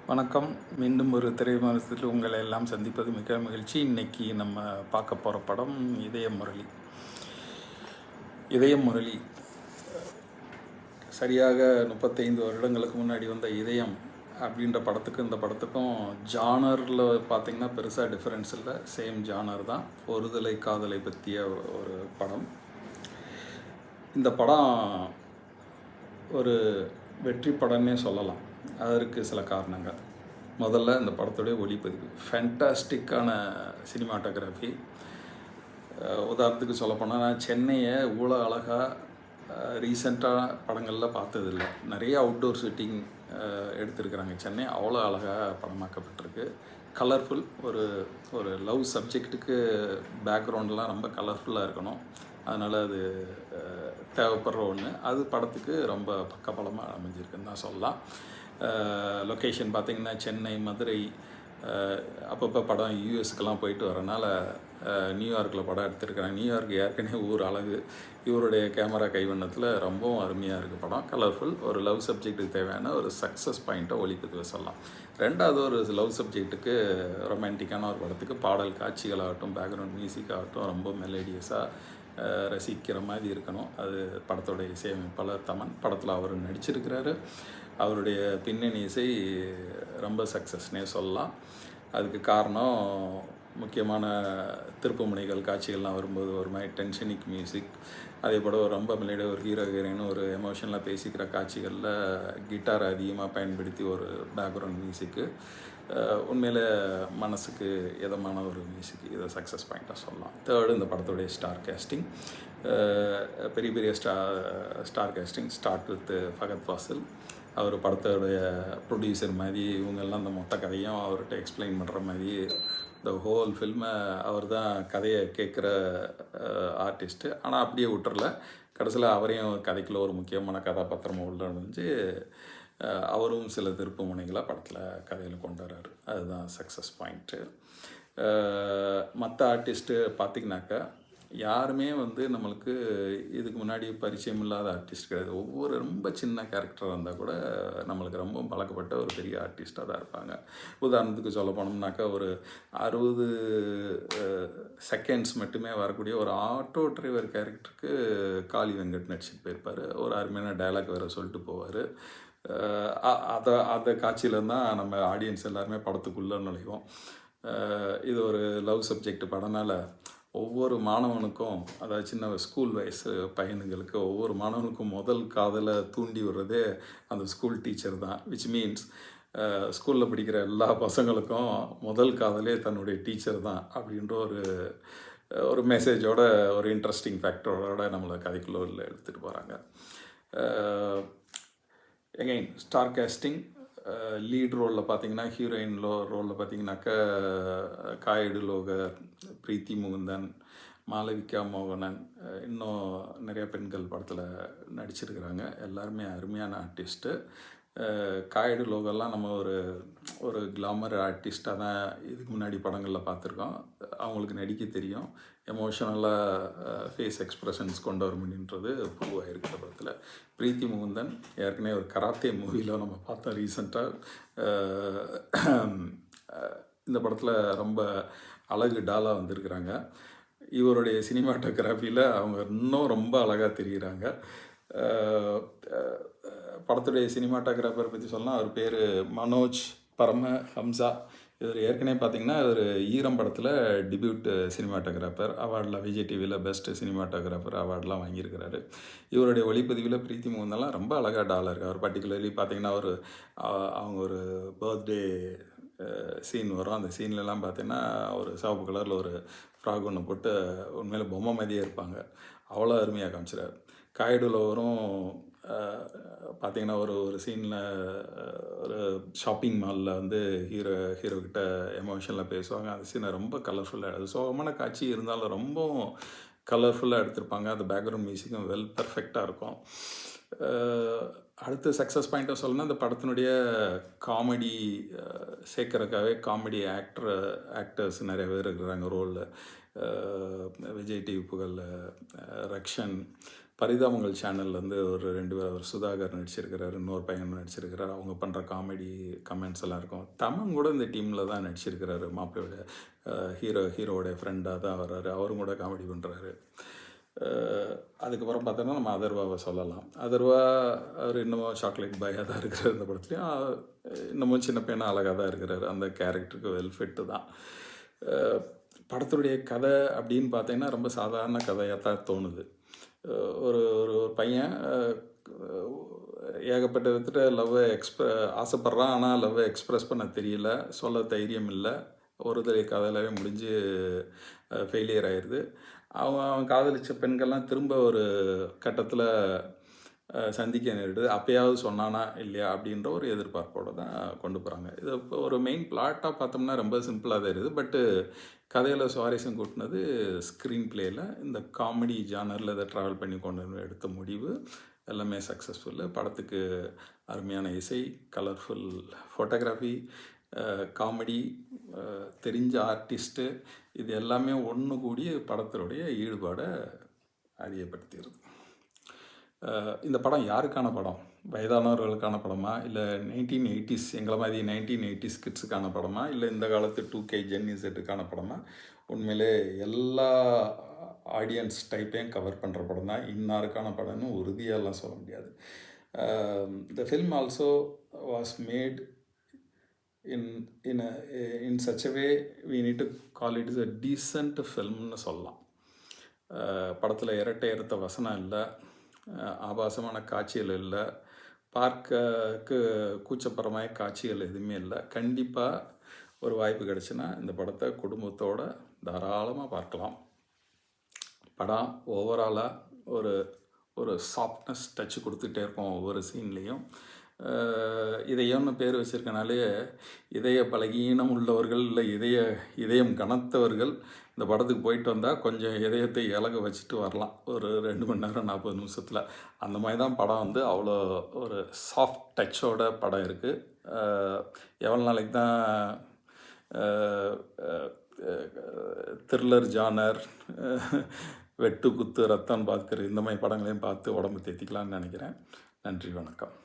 வணக்கம். மீண்டும் ஒரு திரைவிமர்சனத்தில் உங்களை எல்லாம் சந்திப்பது மிக மகிழ்ச்சி. இன்னைக்கு நம்ம பார்க்க போகிற படம் இதயம் முரளி. இதயம் முரளி சரியாக 35 வருடங்களுக்கு முன்னாடி வந்த இதயம் அப்படின்ற படத்துக்கும் இந்த படத்துக்கும் ஜானரில் பார்த்திங்கன்னா பெருசாக டிஃப்ரென்ஸ் இல்லை. சேம் ஜானர் தான். ஒருதலை காதலை பற்றிய ஒரு படம். இந்த படம் ஒரு வெற்றி படம்னே சொல்லலாம். அதற்கு சில காரணங்கள். முதல்ல இந்த படத்துடைய ஒளிப்பதிவு ஃபேண்டாஸ்டிக்கான சினிமாட்டோகிராஃபி. உதாரணத்துக்கு சொல்லப்போனால் நான் சென்னையை இவ்வளோ அழகாக ரீசெண்டாக படங்களில் பார்த்ததில்லை. நிறைய அவுட்டோர் ஷூட்டிங் எடுத்திருக்கிறாங்க. சென்னை அவ்வளோ அழகாக படமாக்கப்பட்டிருக்கு. கலர்ஃபுல். ஒரு ஒரு லவ் சப்ஜெக்ட்டுக்கு பேக்ரவுண்டெலாம் ரொம்ப கலர்ஃபுல்லாக இருக்கணும். அதனால் அது தேவைப்படுற ஒன்று. அது படத்துக்கு ரொம்ப பக்கபலமாக அமைஞ்சிருக்குன்னு தான் சொல்லலாம். லொக்கேஷன் பார்த்திங்கன்னா சென்னை, மதுரை, அப்பப்போ படம் யூஎஸ்க்கெலாம் போயிட்டு வரனால நியூயார்க்கில் படம் எடுத்திருக்கிறாங்க. நியூயார்க் ஏற்கனவே ஊர் அழகு. இவருடைய கேமரா கைவண்ணத்தில் ரொம்பவும் அருமையாக இருக்குது படம். கலர்ஃபுல். ஒரு லவ் சப்ஜெக்ட்டுக்கு தேவையான ஒரு சக்ஸஸ் பாயிண்ட்டை ஒளிப்பதிவு சொல்லலாம். ரெண்டாவது, ஒரு லவ் சப்ஜெக்ட்டுக்கு ரொமான்டிக்கான ஒரு படத்துக்கு பாடல் காட்சிகளாகட்டும், பேக்ரவுண்ட் மியூசிக் ஆகட்டும் ரொம்ப மெலடியஸாக ரசிக்கிற மாதிரி இருக்கணும். அது படத்தோடைய இசையமைப்பாளர் தமன். படத்தில் அவர் நடிச்சிருக்கிறாரு. அவருடைய பின்னணி இசை ரொம்ப சக்ஸஸ்னே சொல்லலாம். அதுக்கு காரணம் முக்கியமான திருப்புமுனைகள் காட்சிகள்லாம் வரும்போது ஒரு மாதிரி டென்ஷனிக் மியூசிக், அதே போல் ரொம்ப மெலடியாக ஒரு ஹீரோயின் ஒரு எமோஷனலாக பேசிக்கிற காட்சிகளில் கிட்டார் அதிகமாக பயன்படுத்தி ஒரு பேக்ரவுண்ட் மியூசிக்கு உண்மையில் மனசுக்கு இதமான ஒரு மியூசிக். இதை சக்ஸஸ் பாயிண்ட்டாக சொல்லலாம். தேர்டு, இந்த படத்துடைய ஸ்டார் கேஸ்டிங். பெரிய பெரிய star casting. Start with Fahadh Faasil. அவர் படத்தோடைய ப்ரொடியூசர் மாதிரி. இவங்கெல்லாம் அந்த மொத்த கதையும் அவர்கிட்ட எக்ஸ்பிளைன் பண்ணுற மாதிரி இந்த ஹோல் ஃபில்மை அவர் தான் கதையை கேட்குற ஆர்டிஸ்ட்டு. ஆனால் அப்படியே விட்டுறல. கடைசியில் அவரையும் கதைக்குள்ள ஒரு முக்கியமான கதாபாத்திரமாக உள்ள நுழைஞ்சு அவரும் சில திருப்பு முனைகளாக படத்தில் கதையில் கொண்டு வர்றாரு. அதுதான் சக்ஸஸ் பாயிண்ட்டு. மற்ற ஆர்டிஸ்ட்டு பார்த்திங்கனாக்கா யாருமே நம்மளுக்கு இதுக்கு முன்னாடி பரிச்சயம் இல்லாத ஆர்டிஸ்ட் கிடையாது. ஒவ்வொரு ரொம்ப சின்ன கேரக்டராக இருந்தால் கூட நம்மளுக்கு ரொம்ப பழக்கப்பட்ட ஒரு பெரிய ஆர்டிஸ்ட்டாக தான் இருப்பாங்க. உதாரணத்துக்கு சொல்ல போனோம்னாக்கா ஒரு 60 செகண்ட்ஸ் மட்டுமே வரக்கூடிய ஒரு ஆட்டோ டிரைவர் கேரக்டருக்கு காளி வெங்கட் நடிச்சுட்டு போயிருப்பார். ஒரு அருமையான டைலாக் வேறு சொல்லிட்டு போவார். அந்த காட்சியில் தான் நம்ம ஆடியன்ஸ் எல்லாருமே படத்துக்குள்ளே நுழைவோம். இது ஒரு லவ் சப்ஜெக்ட் படம்னால ஒவ்வொரு மாணவனுக்கும், அதாவது சின்ன ஸ்கூல் வயசு பையனுங்களுக்கு ஒவ்வொரு மாணவனுக்கும் முதல் காதலை தூண்டி விடுறதே அந்த ஸ்கூல் டீச்சர் தான். விச் மீன்ஸ் ஸ்கூலில் படிக்கிற எல்லா பசங்களுக்கும் முதல் காதலே தன்னுடைய டீச்சர் தான் அப்படின்ற ஒரு மெசேஜோட, ஒரு இன்ட்ரெஸ்டிங் ஃபேக்டரோட நம்மளை கதைக்குள்ளே எடுத்துகிட்டு போகிறாங்க. Again star casting. லீட் ரோலில் பார்த்திங்கன்னா, ஹீரோயின் ரோலில் பார்த்திங்கனாக்கா காயடு லோகர், பிரீத்தி முகுந்தன், மாளவிகா மோகனன், இன்னும் நிறைய பெண்கள் படத்தில் நடிச்சிருக்கிறாங்க. எல்லாருமே அருமையான ஆர்டிஸ்ட்டு. காயடு லோகெல்லாம் நம்ம ஒரு கிளாமர் ஆர்டிஸ்ட்டாக தான் இதுக்கு முன்னாடி படங்களில் பார்த்துருக்கோம். அவங்களுக்கு நடிக்க தெரியும். எமோஷனலாக ஃபேஸ் எக்ஸ்ப்ரெஷன்ஸ் கொண்டு வர முடியுன்றது ப்ரூவ் ஆகிருக்கிற படத்தில். பிரீத்தி முகுந்தன் ஏற்கனவே ஒரு கராத்தே மூவியில் நம்ம பார்த்தோம் ரீசெண்டாக. இந்த படத்தில் ரொம்ப அழகு டாலாக வந்திருக்கிறாங்க. இவருடைய சினிமாட்டோகிராஃபியில் அவங்க இன்னும் ரொம்ப அழகாக தெரிகிறாங்க. படத்துடைய சினிமாட்டோகிராஃபர் பற்றி சொல்லலாம். அவர் பேர் மனோஜ் பரமஹம்சா. இவர் ஏற்கனவே பார்த்திங்கன்னா இவர் ஈரம் படத்தில் டிபியூட் சினிமாட்டோகிராஃபர் அவார்டில், விஜய் டிவியில் பெஸ்ட் சினிமாட்டோகிராஃபர் அவார்டெலாம் வாங்கியிருக்கிறாரு. இவருடைய ஒளிப்பதிவில் பிரீத்தி முகுந்தெல்லாம் ரொம்ப அழகாக டாலாக இருக்குது. அவர் பர்டிகுலர்லி பார்த்திங்கன்னா அவங்க ஒரு பர்த்டே சீன் வரும். அந்த சீன்லலாம் பார்த்திங்கன்னா ஒரு சிவப்பு கலரில் ஒரு ஃப்ராக் ஒன்று போட்டு உண்மையில் பொம்மை மாதிரியே இருப்பாங்க. அவ்வளோ அருமையாக காமிச்சிடாரு. காயடுவில் வரும் பார்த்திங்கன்னா ஒரு சீனில் ஒரு ஷாப்பிங் மாலில் ஹீரோக்கிட்ட எமோஷனில் பேசுவாங்க. அந்த சீனை ரொம்ப கலர்ஃபுல்லாக, அது சோகமான காட்சி இருந்தாலும் ரொம்பவும் கலர்ஃபுல்லாக எடுத்திருப்பாங்க. அந்த பேக்ரவுண்ட் மியூசிக்கும் பெர்ஃபெக்டாக இருக்கும். அடுத்து சக்ஸஸ் பாயிண்ட்டாக சொல்லணும்னா, இந்த படத்தினுடைய காமெடி சேர்க்கறதுக்காகவே காமெடி ஆக்டர்ஸ் நிறைய பேர் இருக்கிறாங்க ரோலில். விஜய் டிவி புகழ் ரக்ஷன், பரிதாபங்கள் சேனல்லேருந்து ஒரு 2 பேர், அவர் சுதாகர் நடிச்சிருக்கிறாரு, இன்னொரு பையன் நடிச்சிருக்கிறாரு. அவங்க பண்ணுற காமெடி கமெண்ட்ஸ் எல்லாம் இருக்கும். தமன் கூட இந்த டீமில் தான் நடிச்சிருக்கிறாரு. மாப்பிள்ளையோட ஹீரோவோடைய ஃப்ரெண்டாக தான் வர்றாரு. அவரும் கூட காமெடி பண்ணுறாரு. அதுக்கப்புறம் பார்த்தோன்னா நம்ம அதர்வாவை சொல்லலாம். அதர்வா அவர் இன்னமும் சாக்லேட் பாயாக தான் இருக்கிறார் இந்த படத்துலையும். இன்னமும் சின்ன பையனாக அழகாக தான் இருக்கிறாரு. அந்த கேரக்டருக்கு வெல் ஃபிட்டு தான். படத்துடைய கதை அப்படின்னு பார்த்தீங்கன்னா ரொம்ப சாதாரண கதையாக தான் தோணுது. ஒரு ஒரு பையன் ஏகப்பட்ட விதத்தில் லவ்வை ஆசைப்பட்றான். ஆனால் லவ்வை எக்ஸ்ப்ரெஸ் பண்ண தெரியல, சொல்ல தைரியம் இல்லை. ஒரு தடவை காதலாகவே முடிஞ்சு ஃபெயிலியர் ஆயிடுது. அவன் காதலித்த பெண்கள்லாம் திரும்ப ஒரு கட்டத்தில் சந்திக்க நேரிடுது. அப்போயாவது சொன்னானா இல்லையா அப்படின்ற ஒரு எதிர்பார்ப்போடு தான் கொண்டு போகிறாங்க. இது இப்போ ஒரு மெயின் பிளாட்டாக பார்த்தோம்னா ரொம்ப சிம்பிளாக தான் இருக்குது. பட்டு கதையில் சுவாரஸ்யம் கூட்டினது ஸ்க்ரீன் பிளேயில் இந்த காமெடி ஜானரில் இதை ட்ராவல் பண்ணி கொண்டு எடுத்த முடிவு எல்லாமே சக்ஸஸ்ஃபுல்லு. படத்துக்கு அருமையான இசை, கலர்ஃபுல் ஃபோட்டோகிராஃபி, காமெடி, தெரிஞ்ச ஆர்டிஸ்ட்டு, இது எல்லாமே ஒன்று கூடிய படத்தினுடைய ஈடுபாடை அதிகப்படுத்திடுது. இந்த படம் யாருக்கான படம்? வயதானவர்களுக்கான படமா, இல்லை 1980s எங்களை மாதிரி 1980s கிட்ஸுக்கான படமா, இல்லை இந்த காலத்து 2K ஜென் இசட்டுக்கான படமா? உண்மையிலே எல்லா ஆடியன்ஸ் டைப்பையும் கவர் பண்ணுற படம் தான். இன்னாருக்கான படம்னு உறுதியாலாம் சொல்ல முடியாது. The film also was made in such a way we need to call it as a decent filmனு சொல்லலாம். படத்தில் இரட்டை எடுத்த வசனம் இல்லை, ஆபாசமான காட்சிகள் இல்லை, பார்க்கக்கு கூச்சப்படுறமாய காட்சிகள் எதுவுமே இல்லை. கண்டிப்பாக ஒரு வாய்ப்பு கிடச்சுன்னா இந்த படத்தை குடும்பத்தோடு தாராளமாக பார்க்கலாம். படம் ஓவராலாக ஒரு ஒரு சாஃப்ட்னஸ் டச்சு கொடுத்துட்டே இருக்கும் ஒவ்வொரு சீன்லேயும். இதயம்னு பேர் வச்சுருக்கனாலே இதய பலகீனம் உள்ளவர்கள், இல்லை இதயம் கனத்தவர்கள் இந்த படத்துக்கு போயிட்டு வந்தால் கொஞ்சம் இதயத்தை இலக வச்சுட்டு வரலாம். ஒரு 2 மணி நேரம் 40 நிமிஷத்தில். அந்த மாதிரி தான் படம் வந்து அவ்வளோ ஒரு சாஃப்ட் டச்சோட படம் இருக்குது. எவ்வளோ நாளைக்கு தான் த்ரில்லர் ஜானர், வெட்டு குத்து ரத்தம் பார்க்குற இந்த மாதிரி படங்களையும் பார்த்து உடம்பு தேத்திக்கலான்னு நினைக்கிறேன். நன்றி, வணக்கம்.